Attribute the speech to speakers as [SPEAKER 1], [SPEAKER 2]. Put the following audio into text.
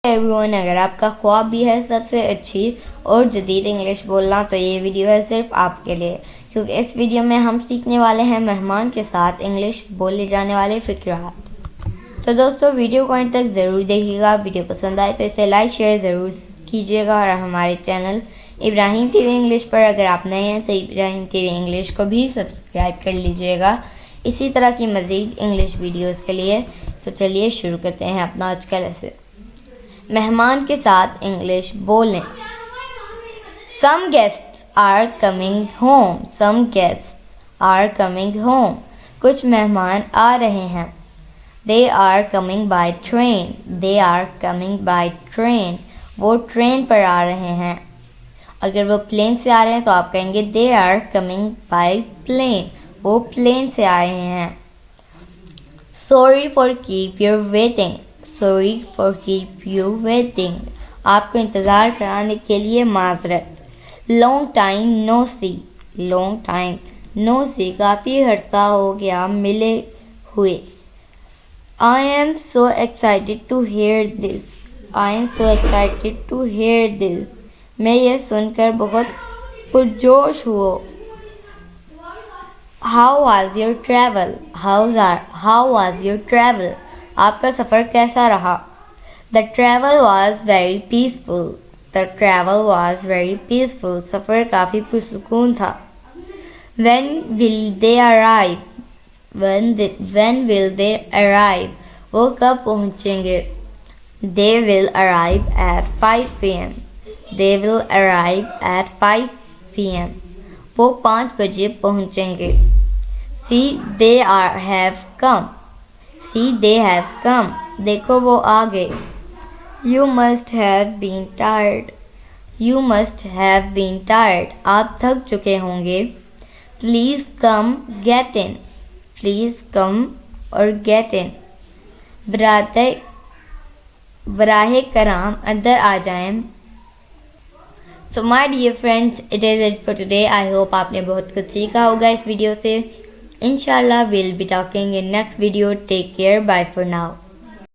[SPEAKER 1] Everyone, अगर आपका ख्वाब भी है सबसे अच्छी और जदीद इंग्लिश बोलना तो ये वीडियो है सिर्फ आपके लिए, क्योंकि इस वीडियो में हम सीखने वाले हैं मेहमान के साथ इंग्लिश बोले जाने वाले फ़िक्रात। तो दोस्तों, वीडियो को अंत तक ज़रूर देखिएगा। वीडियो पसंद आए तो इसे लाइक शेयर ज़रूर कीजिएगा और हमारे चैनल इब्राहिम टीवी इंग्लिश पर अगर आप नए हैं तो इब्राहिम टीवी इंग्लिश को भी सब्सक्राइब कर लीजिएगा इसी तरह की मज़ीद इंग्लिश वीडियोज़ के लिए। तो चलिए शुरू करते हैं अपना आज का लेसन। मेहमान के साथ इंग्लिश बोलें। Some guests are coming home. Some guests are coming home. कुछ मेहमान आ रहे हैं। They are coming by train. They are coming by train. वो ट्रेन पर आ रहे हैं। अगर वो प्लेन से आ रहे हैं तो आप कहेंगे They are coming by plane. वो प्लेन से आ रहे हैं। Sorry for keep you waiting. Sorry for keep you waiting. आपको इंतज़ार कराने के लिए माज़रत। Long time no see. Long time no see. काफ़ी अर्सा हो गया मिले हुए। I am so excited to hear this. I am so excited to hear this. मैं ये सुनकर बहुत पुरजोश हुआ। How was your travel? How was your travel? आपका सफ़र कैसा रहा? The travel was very peaceful. The travel was very peaceful. सफ़र काफ़ी पुरसुकून था। When will they arrive? When will they arrive? वो कब पहुँचेंगे? They will arrive at 5 p.m. They will arrive at 5 p.m. वो 5 बजे पहुँचेंगे। See, they have come. See, they have come. देखो वो आ गए। You must have been tired. You must have been tired. आप थक चुके होंगे। Please come get in. Please come और get in. बराहे कराम अंदर आ जाएं। So my dear friends, it is it for today. I hope आपने बहुत कुछ सीखा होगा इस वीडियो से। Inshallah, we'll be talking in next video. Take care. Bye for now.